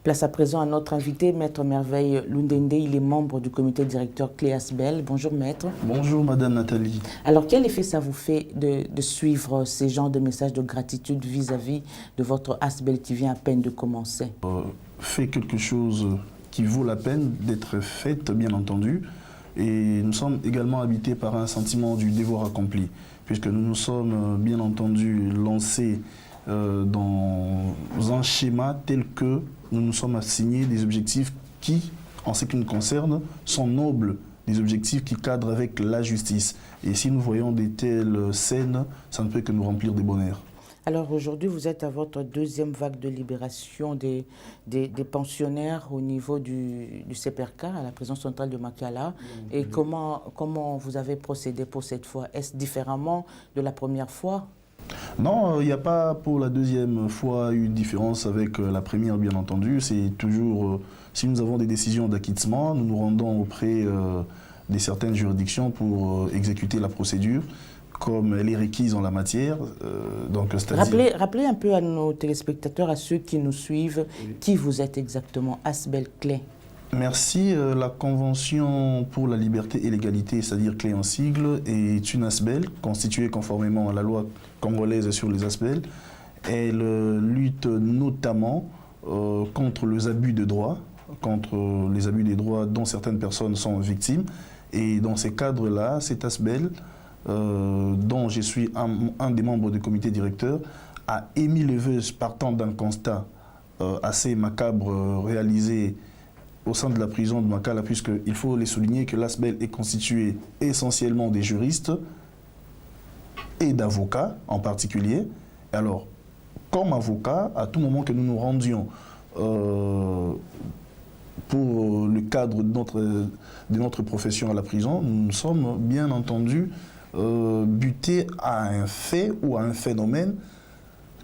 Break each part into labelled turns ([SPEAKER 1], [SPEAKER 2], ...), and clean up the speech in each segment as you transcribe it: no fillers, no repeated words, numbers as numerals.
[SPEAKER 1] Place à présent à notre invité, Maître Merveille Lundende. Il est membre du comité directeur Clé Asbel. Bonjour Maître.
[SPEAKER 2] Bonjour Madame Nathalie.
[SPEAKER 1] Alors quel effet ça vous fait de suivre ces genres de messages de gratitude vis-à-vis de votre Asbel qui vient à peine de commencer?
[SPEAKER 2] Fait quelque chose qui vaut la peine d'être fait, bien entendu. Et nous sommes également habités par un sentiment du devoir accompli, puisque nous nous sommes bien entendu lancés dans un schéma tel que nous nous sommes assignés des objectifs qui, en ce qui nous concerne, sont nobles, des objectifs qui cadrent avec la justice. Et si nous voyons de telles scènes, ça ne peut que nous remplir de bonheur.
[SPEAKER 1] Alors aujourd'hui, vous êtes à votre deuxième vague de libération des pensionnaires au niveau du CPRK, à la prison centrale de Makala. Et comment vous avez procédé pour cette fois? Est-ce différemment de la première fois?
[SPEAKER 2] Non, il n'y a pas pour la deuxième fois une différence avec la première, bien entendu. C'est toujours, si nous avons des décisions d'acquittement, nous nous rendons auprès de certaines juridictions pour exécuter la procédure, comme elle est requise en la matière.
[SPEAKER 1] Rappelez un peu à nos téléspectateurs, à ceux qui nous suivent, qui vous êtes exactement, Asbel Clé.
[SPEAKER 2] Merci. La Convention pour la liberté et l'égalité, c'est-à-dire Clé en sigle, est une Asbel constituée conformément à la loi congolaise sur les Asbel. Elle lutte notamment contre les abus de droit, dont certaines personnes sont victimes. Et dans ces cadres-là, cette Asbel, dont je suis un des membres du comité directeur, a émis le vœu, partant d'un constat assez macabre réalisé au sein de la prison de Makala, puisqu'il faut les souligner que l'Asbel est constitué essentiellement des juristes et d'avocats en particulier. Alors, comme avocat, à tout moment que nous nous rendions pour le cadre de notre profession à la prison, nous sommes bien entendu butés à un fait ou à un phénomène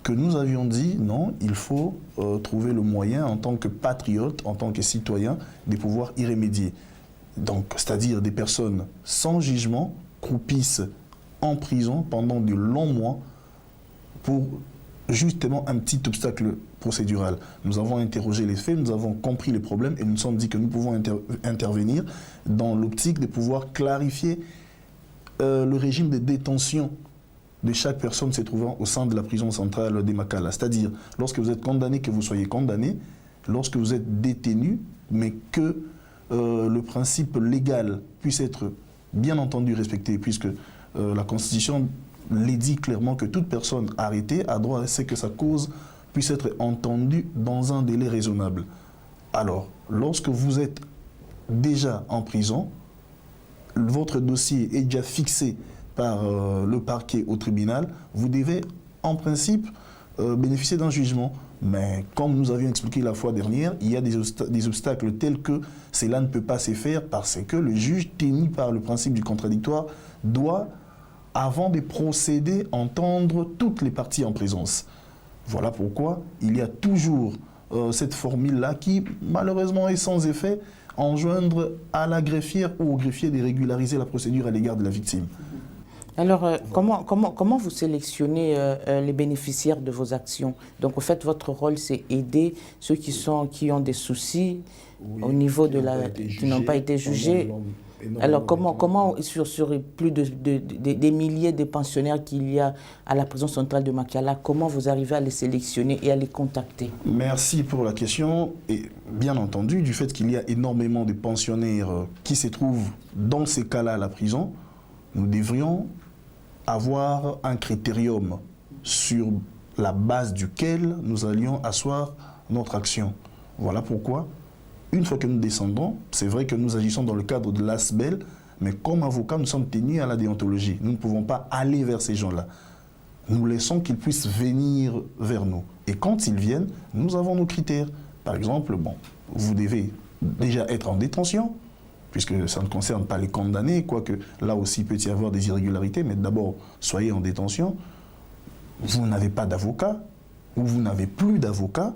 [SPEAKER 2] que nous avions dit, non, il faut trouver le moyen en tant que patriote, en tant que citoyen, de pouvoir y remédier. Donc, c'est-à-dire des personnes sans jugement croupissent en prison pendant de longs mois pour justement un petit obstacle procédural. Nous avons interrogé les faits, nous avons compris les problèmes et nous nous sommes dit que nous pouvons intervenir dans l'optique de pouvoir clarifier le régime de détention de chaque personne se trouvant au sein de la prison centrale de Makala. C'est-à-dire, lorsque vous êtes condamné, que vous soyez condamné, lorsque vous êtes détenu, mais que le principe légal puisse être bien entendu respecté, puisque la Constitution les dit clairement que toute personne arrêtée a droit à ce que sa cause puisse être entendue dans un délai raisonnable. Alors, lorsque vous êtes déjà en prison, votre dossier est déjà fixé par le parquet au tribunal, vous devez en principe bénéficier d'un jugement. Mais comme nous avions expliqué la fois dernière, il y a des obstacles tels que cela ne peut pas se faire parce que le juge, tenu par le principe du contradictoire, doit, avant de procéder, entendre toutes les parties en présence. Voilà pourquoi il y a toujours cette formule-là qui, malheureusement, est sans effet, enjoindre à la greffière ou au greffier de régulariser la procédure à l'égard de la victime.
[SPEAKER 1] Alors, comment vous sélectionnez les bénéficiaires de vos actions? Donc, en fait, votre rôle, c'est aider ceux qui ont des soucis au niveau qui n'ont pas été jugés. Alors, comment sur plus des milliers de pensionnaires qu'il y a à la prison centrale de Makala, comment vous arrivez à les sélectionner et à les contacter?
[SPEAKER 2] Merci pour la question. Et bien entendu, du fait qu'il y a énormément de pensionnaires qui se trouvent dans ces cas-là à la prison, nous devrions avoir un critérium sur la base duquel nous allions asseoir notre action. Voilà pourquoi, une fois que nous descendons, c'est vrai que nous agissons dans le cadre de l'ASBEL, mais comme avocats, nous sommes tenus à la déontologie. Nous ne pouvons pas aller vers ces gens-là. Nous laissons qu'ils puissent venir vers nous. Et quand ils viennent, nous avons nos critères. Par exemple, vous devez déjà être en détention, puisque ça ne concerne pas les condamnés, quoique là aussi il peut y avoir des irrégularités, mais d'abord, soyez en détention. Vous n'avez pas d'avocat, ou vous n'avez plus d'avocat,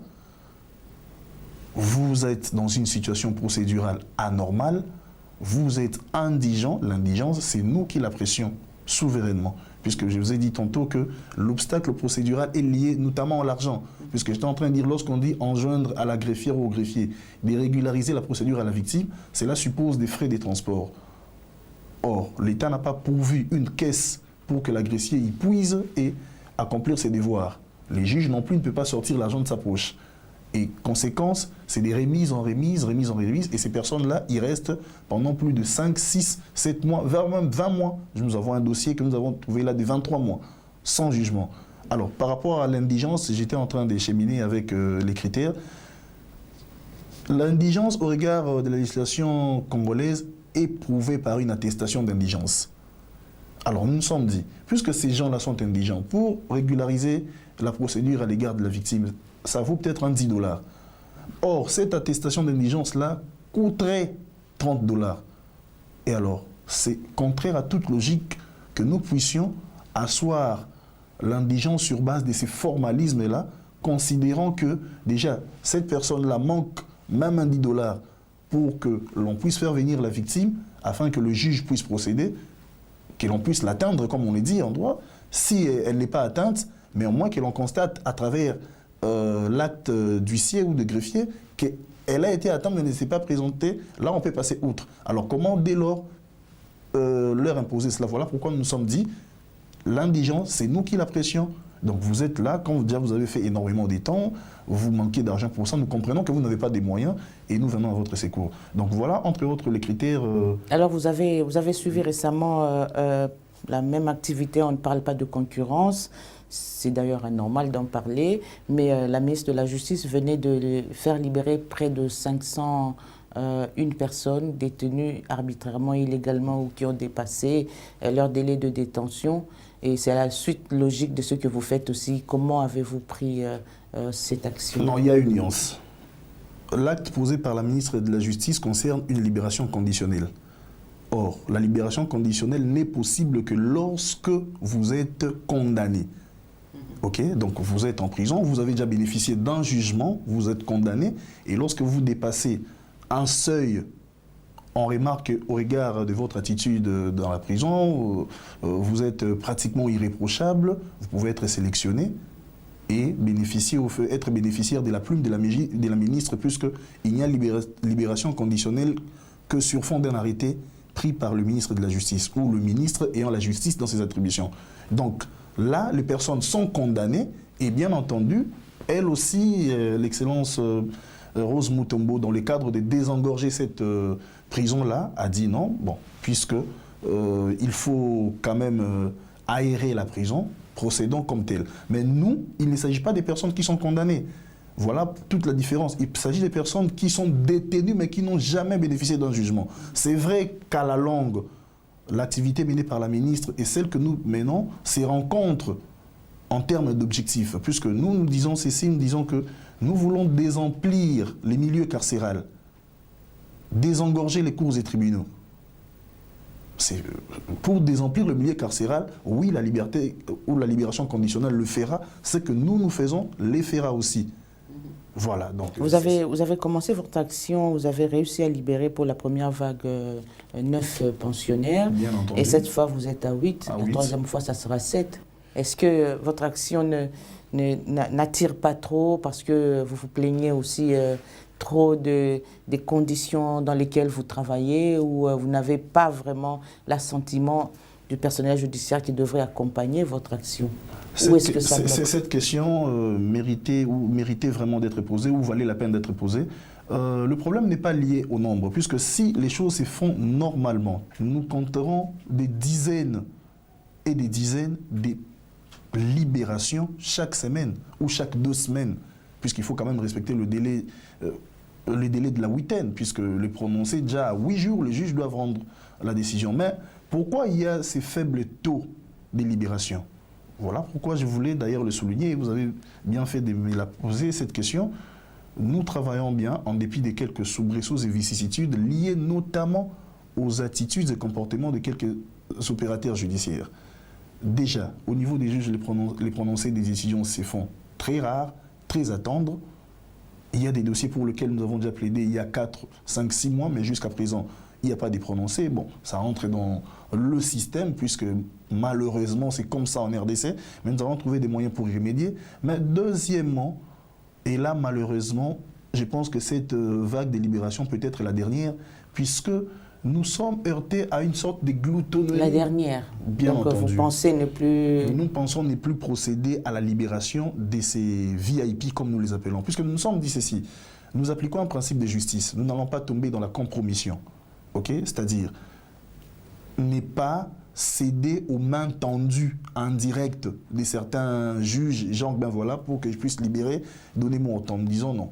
[SPEAKER 2] vous êtes dans une situation procédurale anormale, vous êtes indigent, l'indigence, c'est nous qui l'apprécions souverainement, puisque je vous ai dit tantôt que l'obstacle procédural est lié notamment à l'argent, puisque j'étais en train de dire, lorsqu'on dit enjoindre à la greffière ou au greffier de régulariser la procédure à la victime, cela suppose des frais de transport. Or, l'État n'a pas pourvu une caisse pour que l'agresseur y puise et accomplir ses devoirs. Les juges non plus ne peuvent pas sortir l'argent de sa poche. Et conséquence, c'est des remises en remises, remises en remises, et ces personnes-là, ils restent pendant plus de 5, 6, 7 mois, voire même 20 mois. Nous avons un dossier que nous avons trouvé là de 23 mois, sans jugement. Alors, par rapport à l'indigence, j'étais en train d'écheminer avec les critères. L'indigence, au regard de la législation congolaise, est prouvée par une attestation d'indigence. Alors, nous nous sommes dit, puisque ces gens-là sont indigents, pour régulariser la procédure à l'égard de la victime, ça vaut peut-être un $10. Or, cette attestation d'indigence-là coûterait $30. Et alors, c'est contraire à toute logique que nous puissions asseoir l'indigence sur base de ces formalismes-là, considérant que, déjà, cette personne-là manque même un $10 pour que l'on puisse faire venir la victime, afin que le juge puisse procéder, que l'on puisse l'atteindre, comme on le dit en droit. Si elle n'est pas atteinte, mais au moins que l'on constate à travers l'acte d'huissier ou de greffier qu'elle a été atteinte mais ne s'est pas présentée, là on peut passer outre. Alors comment dès lors leur imposer cela? Voilà pourquoi nous nous sommes dit, l'indigence, c'est nous qui la pressions. Donc vous êtes là, quand déjà vous avez fait énormément de temps, vous manquez d'argent pour ça, nous comprenons que vous n'avez pas des moyens et nous venons à votre secours. Donc voilà, entre autres, les critères...
[SPEAKER 1] Alors vous avez suivi récemment la même activité, on ne parle pas de concurrence, c'est d'ailleurs anormal d'en parler, mais la ministre de la Justice venait de faire libérer près de 501 personnes détenues arbitrairement, illégalement ou qui ont dépassé leur délai de détention. Et c'est à la suite logique de ce que vous faites aussi. Comment avez-vous pris cette action?
[SPEAKER 2] Non, il y a une nuance. L'acte posé par la ministre de la Justice concerne une libération conditionnelle. Or, la libération conditionnelle n'est possible que lorsque vous êtes condamné. Ok, donc vous êtes en prison, vous avez déjà bénéficié d'un jugement, vous êtes condamné, et lorsque vous dépassez un seuil, on remarque qu'au regard de votre attitude dans la prison, vous êtes pratiquement irréprochable, vous pouvez être sélectionné et être bénéficiaire de la plume de la ministre, puisqu'il n'y a libération conditionnelle que sur fond d'un arrêté pris par le ministre de la Justice ou le ministre ayant la justice dans ses attributions. Donc là, les personnes sont condamnées et bien entendu, elle aussi, l'excellence Rose Mutombo, dans le cadre de désengorger cette prison-là, a dit non, bon, puisque il faut quand même aérer la prison, procédons comme tel. Mais nous, il ne s'agit pas des personnes qui sont condamnées. Voilà toute la différence. Il s'agit des personnes qui sont détenues mais qui n'ont jamais bénéficié d'un jugement. C'est vrai qu'à la longue, l'activité menée par la ministre et celle que nous menons se rencontrent en termes d'objectifs, puisque nous disons ceci, nous disons que nous voulons désemplir les milieux carcérales, désengorger les cours et tribunaux. Pour désemplir le milieu carcéral, oui, la liberté ou la libération conditionnelle le fera. Ce que nous faisons, les fera aussi. Voilà. Donc,
[SPEAKER 1] vous avez commencé votre action, vous avez réussi à libérer pour la première vague 9 pensionnaires.
[SPEAKER 2] Bien entendu.
[SPEAKER 1] Et cette fois, vous êtes à 8. La troisième fois, ça sera 7. Est-ce que votre action n'attire pas trop parce que vous vous plaignez aussi trop des conditions dans lesquelles vous travaillez ou vous n'avez pas vraiment l'assentiment du personnel judiciaire qui devrait accompagner votre action?
[SPEAKER 2] Cette question méritait vraiment d'être posée ou valait la peine d'être posée. Le problème n'est pas lié au nombre, puisque si les choses se font normalement, nous compterons des dizaines et des dizaines de libérations chaque semaine ou chaque 2 semaines, puisqu'il faut quand même respecter le délai de la huitaine, puisque le prononcer déjà à 8 jours, les juges doivent rendre la décision. Mais pourquoi il y a ces faibles taux de libération? Voilà pourquoi je voulais d'ailleurs le souligner, et vous avez bien fait de me la poser cette question. Nous travaillons bien en dépit de quelques soubresauts et vicissitudes liées notamment aux attitudes et comportements de quelques opérateurs judiciaires. Déjà, au niveau des juges, les prononcés des décisions se font très rares, très à tendre. Il y a des dossiers pour lesquels nous avons déjà plaidé il y a 4, 5, 6 mois, mais jusqu'à présent, il n'y a pas de prononcé. Bon, ça entre dans le système, puisque malheureusement, c'est comme ça en RDC, mais nous avons trouvé des moyens pour y remédier. Mais deuxièmement, et là, malheureusement, je pense que cette vague de libération peut être la dernière, puisque nous sommes heurtés à une sorte de gloutonnerie.
[SPEAKER 1] La dernière.
[SPEAKER 2] Bien
[SPEAKER 1] donc,
[SPEAKER 2] entendu.
[SPEAKER 1] vous pensez ne plus...
[SPEAKER 2] Nous pensons ne plus procéder à la libération de ces VIP, comme nous les appelons. Puisque nous nous sommes dit ceci, nous appliquons un principe de justice. Nous n'allons pas tomber dans la compromission. Okay? C'est-à-dire, ne pas céder aux mains tendues en direct de certains juges, genre, ben voilà, pour que je puisse libérer, donnez-moi autant. Nous disons non.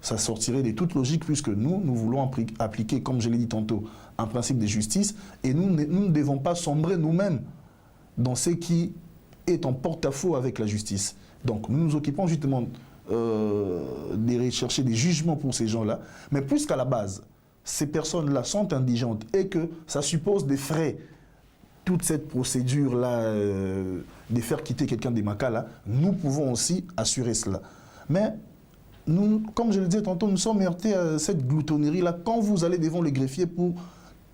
[SPEAKER 2] Ça sortirait de toute logique, puisque nous voulons appliquer, comme je l'ai dit tantôt, un principe de justice, et nous ne devons pas sombrer nous-mêmes dans ce qui est en porte-à-faux avec la justice. Donc nous nous occupons justement de rechercher des jugements pour ces gens-là, mais puisqu'à la base, ces personnes-là sont indigentes et que ça suppose des frais, toute cette procédure-là, de faire quitter quelqu'un des Macas-là, nous pouvons aussi assurer cela. Mais nous, comme je le disais tantôt, nous sommes heurtés à cette gloutonnerie-là. Quand vous allez devant les greffiers pour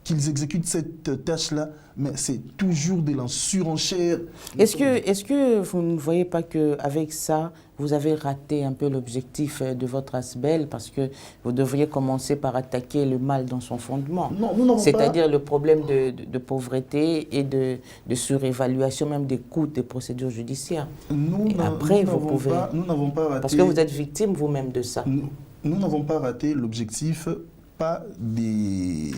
[SPEAKER 2] qu'ils exécutent cette tâche-là, mais c'est toujours de la surenchère.
[SPEAKER 1] Est-ce que vous ne voyez pas qu'avec ça, vous avez raté un peu l'objectif de votre ASBEL, parce que vous devriez commencer par attaquer le mal dans son fondement, c'est-à-dire le problème de pauvreté et de surévaluation même des coûts des procédures judiciaires. Nous
[SPEAKER 2] n'avons pas raté...
[SPEAKER 1] Parce que vous êtes victime vous-même de ça.
[SPEAKER 2] Nous n'avons pas raté l'objectif, pas des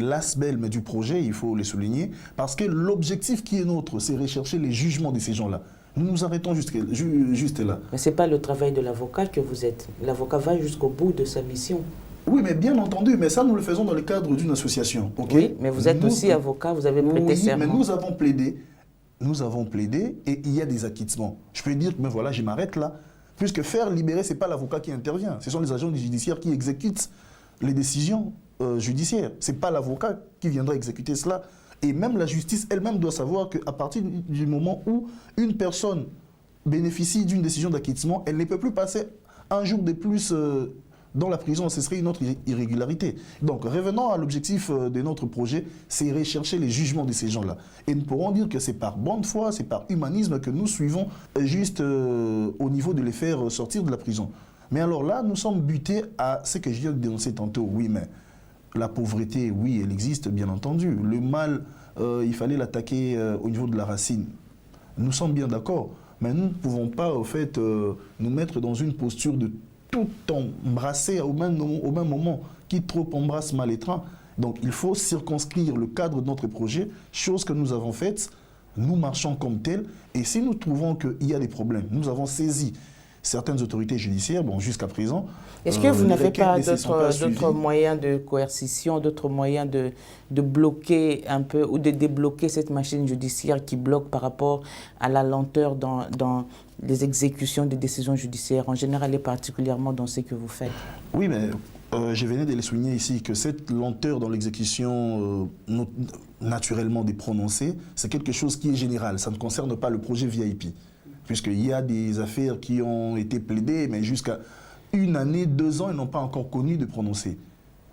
[SPEAKER 2] l'ASBEL, mais du projet, il faut le souligner, parce que l'objectif qui est nôtre, c'est rechercher les jugements de ces gens-là. Nous nous arrêtons juste là.
[SPEAKER 1] Mais ce n'est pas le travail de l'avocat que vous êtes. L'avocat va jusqu'au bout de sa mission.
[SPEAKER 2] Oui, mais bien entendu, mais ça nous le faisons dans le cadre d'une association. Okay?
[SPEAKER 1] Oui, mais vous êtes aussi avocat, vous avez prêté serment.
[SPEAKER 2] Mais nous avons plaidé et il y a des acquittements. Je peux dire que mais voilà, je m'arrête là, puisque faire libérer, ce n'est pas l'avocat qui intervient, ce sont les agents judiciaires qui exécutent les décisions judiciaires. Ce n'est pas l'avocat qui viendra exécuter cela. Et même la justice elle-même doit savoir qu'à partir du moment où une personne bénéficie d'une décision d'acquittement, elle ne peut plus passer un jour de plus dans la prison. Ce serait une autre irrégularité. Donc revenons à l'objectif de notre projet, c'est rechercher les jugements de ces gens-là. Et nous pourrons dire que c'est par bonne foi, c'est par humanisme que nous suivons juste au niveau de les faire sortir de la prison. Mais alors là, nous sommes butés à ce que je viens de dénoncer tantôt. Oui, mais la pauvreté, oui, elle existe, bien entendu. Le mal, il fallait l'attaquer au niveau de la racine. Nous sommes bien d'accord. Mais nous ne pouvons pas, au fait, nous mettre dans une posture de tout embrasser au même moment. Qui trop embrasse mal étreint. Donc, il faut circonscrire le cadre de notre projet, chose que nous avons faite. Nous marchons comme tel. Et si nous trouvons qu'il y a des problèmes, nous avons saisi certaines autorités judiciaires, bon, jusqu'à présent...
[SPEAKER 1] Est-ce que vous n'avez pas d'autres moyens de coercition, d'autres moyens de bloquer un peu ou de débloquer cette machine judiciaire qui bloque par rapport à la lenteur dans les exécutions des décisions judiciaires en général et particulièrement dans ce que vous faites?
[SPEAKER 2] Oui, mais je venais de le souligner ici que cette lenteur dans l'exécution naturellement des prononcés, c'est quelque chose qui est général. Ça ne concerne pas le projet VIP. Puisqu'il y a des affaires qui ont été plaidées, mais jusqu'à 1 année, 2 ans, ils n'ont pas encore connu de prononcé.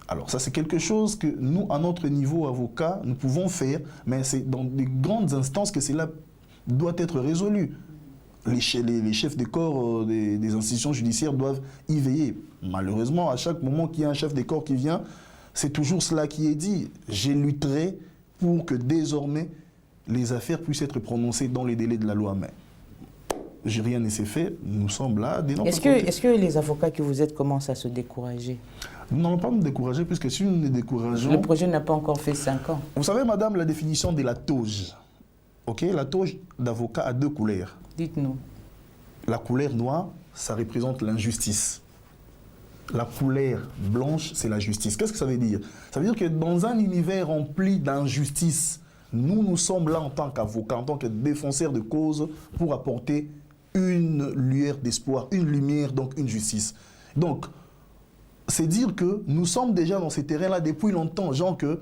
[SPEAKER 2] Alors ça, c'est quelque chose que nous, à notre niveau avocat, nous pouvons faire, mais c'est dans des grandes instances que cela doit être résolu. Les chefs de corps des institutions judiciaires doivent y veiller. Malheureusement, à chaque moment qu'il y a un chef de corps qui vient, c'est toujours cela qui est dit. Je lutterai pour que désormais, les affaires puissent être prononcées dans les délais de la loi. Mais rien ne s'est fait, nous sommes là.
[SPEAKER 1] Est-ce que les avocats que vous êtes commencent à se décourager?
[SPEAKER 2] Nous n'allons pas nous décourager, puisque si nous nous décourageons...
[SPEAKER 1] Le projet n'a pas encore fait 5 ans.
[SPEAKER 2] Vous savez, madame, la définition de la toge. Okay? La toge d'avocat a 2 couleurs.
[SPEAKER 1] Dites-nous.
[SPEAKER 2] La couleur noire, ça représente l'injustice. La couleur blanche, c'est la justice. Qu'est-ce que ça veut dire? Ça veut dire que dans un univers rempli d'injustice, nous sommes là en tant qu'avocats, en tant que défenseurs de cause, pour apporter une lueur d'espoir, une lumière, donc une justice. Donc, c'est dire que nous sommes déjà dans ces terrains-là depuis longtemps, genre que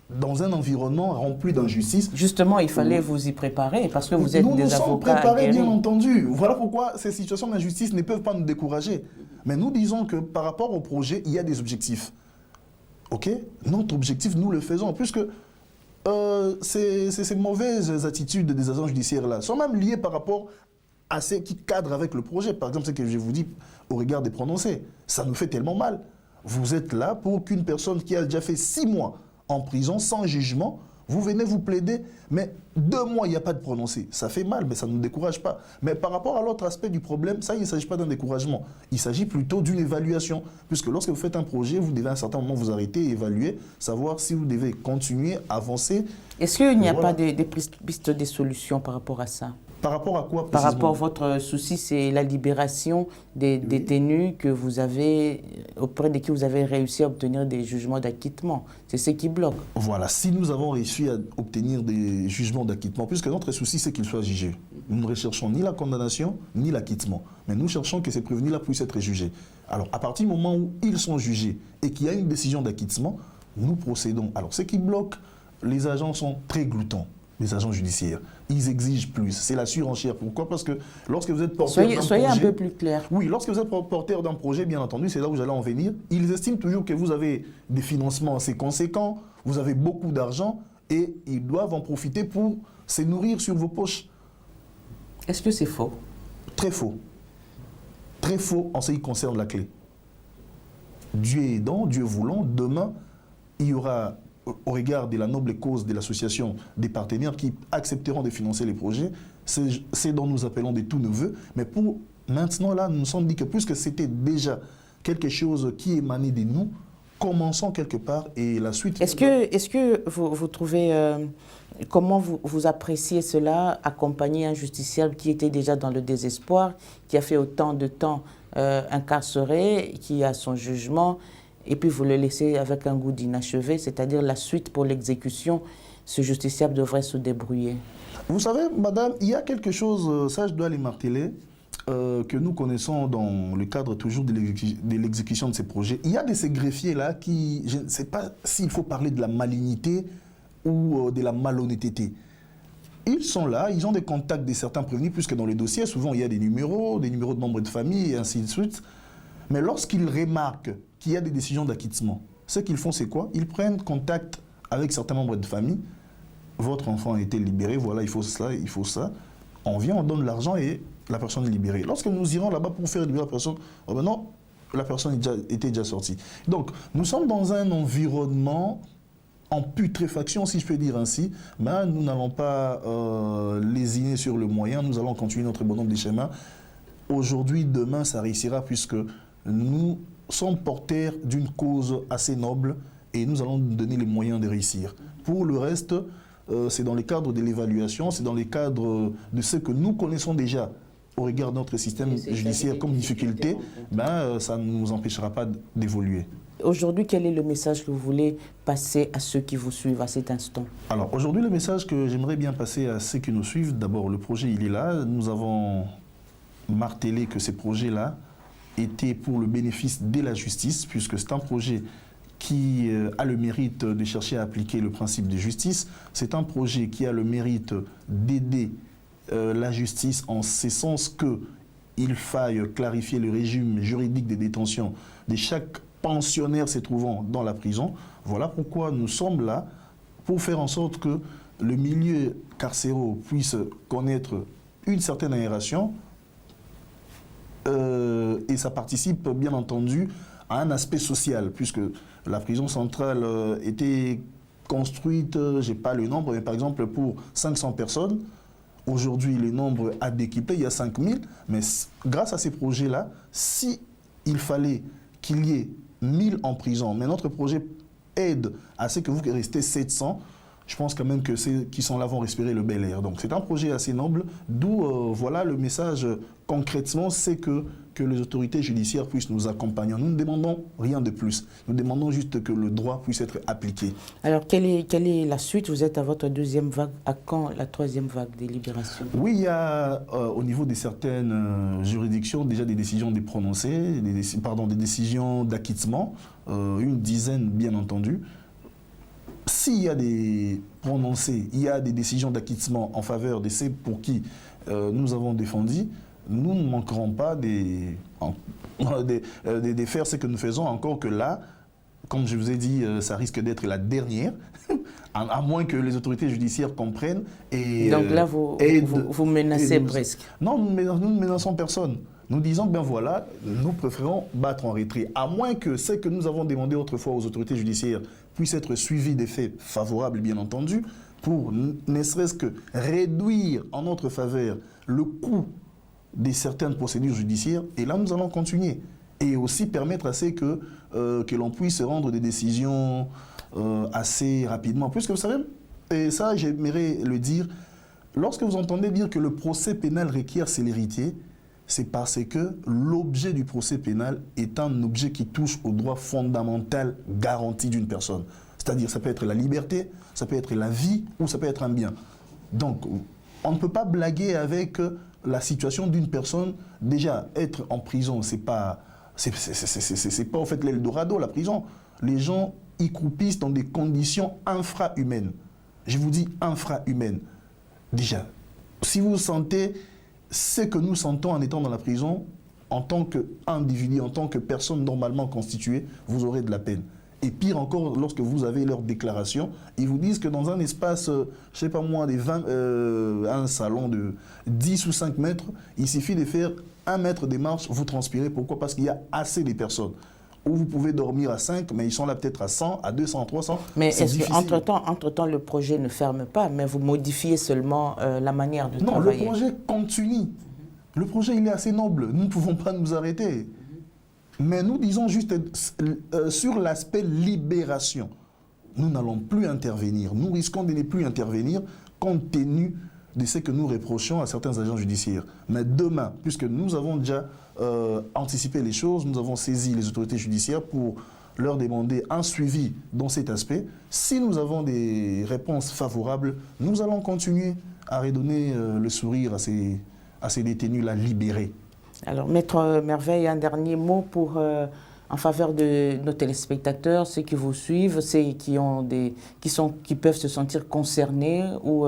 [SPEAKER 2] dans un environnement rempli d'injustice.
[SPEAKER 1] Justement, il fallait vous y préparer, parce que vous êtes des avocats. Nous sommes
[SPEAKER 2] préparés, bien entendu. Voilà pourquoi ces situations d'injustice ne peuvent pas nous décourager. Mais nous disons que par rapport au projet, il y a des objectifs. Ok? Notre objectif, nous le faisons, puisque ces mauvaises attitudes des agents judiciaires-là sont même liées par rapport à ce qui cadre avec le projet. Par exemple, ce que je vous dis au regard des prononcés, ça nous fait tellement mal. Vous êtes là pour qu'une personne qui a déjà fait 6 mois en prison sans jugement, vous venez vous plaider, mais 2 mois, il n'y a pas de prononcé. Ça fait mal, mais ça ne nous décourage pas. Mais par rapport à l'autre aspect du problème, ça, il ne s'agit pas d'un découragement. Il s'agit plutôt d'une évaluation. Puisque lorsque vous faites un projet, vous devez à un certain moment vous arrêter et évaluer, savoir si vous devez continuer, avancer.
[SPEAKER 1] Est-ce qu'il n'y a pas des pistes, des solutions par rapport à ça?
[SPEAKER 2] Par rapport à quoi
[SPEAKER 1] Par rapport à votre souci, c'est la libération des détenus que vous avez, auprès de qui vous avez réussi à obtenir des jugements d'acquittement. C'est ce qui bloque.
[SPEAKER 2] Voilà, si nous avons réussi à obtenir des jugements d'acquittement, puisque notre souci, c'est qu'ils soient jugés. Nous ne recherchons ni la condamnation, ni l'acquittement. Mais nous cherchons que ces prévenus-là puissent être jugés. Alors, à partir du moment où ils sont jugés et qu'il y a une décision d'acquittement, nous procédons. Alors, ce qui bloque, les agents sont très gloutons. Les agents judiciaires, ils exigent plus. C'est la surenchère. Pourquoi? Parce que lorsque vous êtes porteur d'un projet...
[SPEAKER 1] Soyez un peu plus clair.
[SPEAKER 2] Oui, lorsque vous êtes porteur d'un projet, bien entendu, c'est là où j'allais en venir. Ils estiment toujours que vous avez des financements assez conséquents, vous avez beaucoup d'argent et ils doivent en profiter pour se nourrir sur vos poches.
[SPEAKER 1] Est-ce que c'est faux?
[SPEAKER 2] Très faux. Très faux en ce qui concerne la clé. Dieu aidant, Dieu voulant, demain, il y aura... au regard de la noble cause de l'association des partenaires qui accepteront de financer les projets, c'est dont nous appelons des tout neveux. Mais pour maintenant, là, nous nous sommes dit que puisque c'était déjà quelque chose qui émanait de nous, commençons quelque part et la suite...
[SPEAKER 1] Est-ce que vous trouvez... comment vous appréciez cela, accompagner un justiciable qui était déjà dans le désespoir, qui a fait autant de temps incarcéré, qui a son jugement... et puis vous le laissez avec un goût d'inachevé, c'est-à-dire la suite pour l'exécution, ce justiciable devrait se débrouiller.
[SPEAKER 2] Vous savez, madame, il y a quelque chose, ça je dois les marteler, que nous connaissons dans le cadre toujours de l'exécution de ces projets. Il y a de ces greffiers-là qui, je ne sais pas s'il faut parler de la malignité ou de la malhonnêteté. Ils sont là, ils ont des contacts de certains prévenus, puisque dans les dossiers, souvent il y a des numéros de membres de famille et ainsi de suite. Mais lorsqu'ils remarquent qu'il y a des décisions d'acquittement, ce qu'ils font, c'est quoi? Ils prennent contact avec certains membres de famille. Votre enfant a été libéré, voilà, il faut cela, il faut ça. On vient, on donne l'argent et la personne est libérée. Lorsque nous irons là-bas pour faire libérer la personne, oh ben non, la personne était déjà sortie. Donc, nous sommes dans un environnement en putréfaction, si je peux dire ainsi, mais nous n'allons pas lésiner sur le moyen, nous allons continuer notre bonhomme des schémas. Aujourd'hui, demain, ça réussira puisque nous sommes porteurs d'une cause assez noble et nous allons nous donner les moyens de réussir. Pour le reste, c'est dans le cadre de l'évaluation, c'est dans le cadre de ce que nous connaissons déjà au regard de notre système judiciaire comme difficulté, ça ne nous empêchera pas d'évoluer.
[SPEAKER 1] Aujourd'hui, quel est le message que vous voulez passer à ceux qui vous suivent à cet instant? Alors,
[SPEAKER 2] aujourd'hui, le message que j'aimerais bien passer à ceux qui nous suivent, d'abord, le projet, il est là. Nous avons martelé que ces projets-là étaient pour le bénéfice de la justice, puisque c'est un projet qui a le mérite de chercher à appliquer le principe de justice. C'est un projet qui a le mérite d'aider la justice en ce sens qu'il faille clarifier le régime juridique des détentions de chaque pensionnaire se trouvant dans la prison. Voilà pourquoi nous sommes là, pour faire en sorte que le milieu carcéral puisse connaître une certaine aération, et ça participe bien entendu à un aspect social, puisque la prison centrale était construite, je n'ai pas le nombre, mais par exemple pour 500 personnes. Aujourd'hui, le nombre a décuplé, il y a 5000, mais grâce à ces projets-là, si il fallait qu'il y ait 1000 en prison, mais notre projet aide à ce que vous restez 700, je pense quand même que ceux qui sont là vont respirer le bel air. Donc c'est un projet assez noble, d'où voilà le message concrètement, c'est que les autorités judiciaires puissent nous accompagner. Nous ne demandons rien de plus, nous demandons juste que le droit puisse être appliqué.
[SPEAKER 1] Alors quelle est la suite? Vous êtes à votre deuxième vague, à quand la troisième vague des libérations?
[SPEAKER 2] Oui, il y a au niveau de certaines juridictions déjà des décisions de prononcer, des décisions d'acquittement, une dizaine bien entendu. S'il y a des prononcés, il y a des décisions d'acquittement en faveur de ceux pour qui nous avons défendu, nous ne manquerons pas de faire ce que nous faisons, encore que là, comme je vous ai dit, ça risque d'être la dernière, à moins que les autorités judiciaires comprennent. Et,
[SPEAKER 1] donc là, vous menacez presque.
[SPEAKER 2] Non, nous ne menaçons personne. Nous disons, ben voilà, nous préférons battre en retrait, à moins que ce que nous avons demandé autrefois aux autorités judiciaires puisse être suivi des faits favorables, bien entendu, pour ne serait-ce que réduire en notre faveur le coût de certaines procédures judiciaires. Et là, nous allons continuer. Et aussi permettre à ce que l'on puisse rendre des décisions assez rapidement. Puisque vous savez, et ça j'aimerais le dire, lorsque vous entendez dire que le procès pénal requiert célérité, c'est parce que l'objet du procès pénal est un objet qui touche au droit fondamental garanti d'une personne. C'est-à-dire, ça peut être la liberté, ça peut être la vie ou ça peut être un bien. Donc, on ne peut pas blaguer avec la situation d'une personne. Déjà, être en prison, c'est pas en fait l'Eldorado, la prison. Les gens y croupissent dans des conditions infra-humaines. Je vous dis infra-humaines. Déjà, si vous sentez ce que nous sentons en étant dans la prison, en tant qu'individu, en tant que personne normalement constituée, vous aurez de la peine. Et pire encore, lorsque vous avez leur déclaration, ils vous disent que dans un espace, je ne sais pas moi, un salon de 10 ou 5 mètres, il suffit de faire 1 mètre de marche, vous transpirez. Pourquoi? Parce qu'il y a assez de personnes. Où vous pouvez dormir à 5, mais ils sont là peut-être à 100, à 200, 300.
[SPEAKER 1] Mais est-ce qu'entre-temps, le projet ne ferme pas, mais vous modifiez seulement la manière de travailler?
[SPEAKER 2] Non, le projet continue. Le projet, il est assez noble. Nous ne pouvons pas nous arrêter. Mais nous disons juste sur l'aspect libération. Nous n'allons plus intervenir. Nous risquons de ne plus intervenir compte tenu de ce que nous reprochons à certains agents judiciaires. Mais demain, puisque nous avons déjà anticipé les choses, nous avons saisi les autorités judiciaires pour leur demander un suivi dans cet aspect. Si nous avons des réponses favorables, nous allons continuer à redonner le sourire à ces détenus-là libérés.
[SPEAKER 1] Alors, Maître Merveille, un dernier mot en faveur de nos téléspectateurs, ceux qui vous suivent, ceux qui peuvent se sentir concernés ou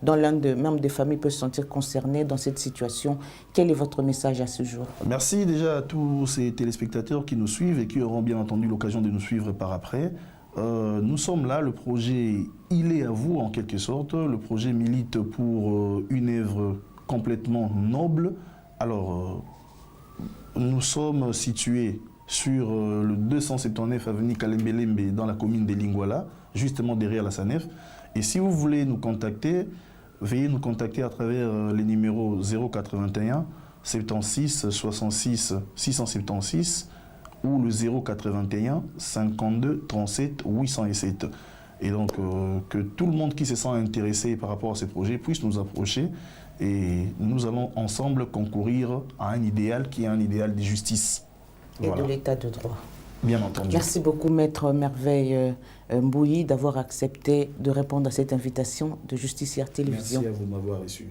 [SPEAKER 1] dont même des familles peut se sentir concerné dans cette situation. Quel est votre message à ce jour?
[SPEAKER 2] Merci déjà à tous ces téléspectateurs qui nous suivent et qui auront bien entendu l'occasion de nous suivre par après. Nous sommes là, le projet, il est à vous en quelque sorte. Le projet milite pour une œuvre complètement noble. Alors, nous sommes situés sur le 279 avenue Kalembelembe dans la commune de Lingwala, justement derrière la SANEF. Et si vous voulez nous contacter, veuillez nous contacter à travers les numéros 081 76 66 676 ou le 081 52 37 807. Et donc, que tout le monde qui se sent intéressé par rapport à ce projet puisse nous approcher et nous allons ensemble concourir à un idéal qui est un idéal de justice.
[SPEAKER 1] Et voilà. De l'état de droit.
[SPEAKER 2] Bien entendu.
[SPEAKER 1] Merci beaucoup, Maître Merveille Mbouyi, d'avoir accepté de répondre à cette invitation de Justicière Télévision.
[SPEAKER 2] Merci à vous de m'avoir reçu.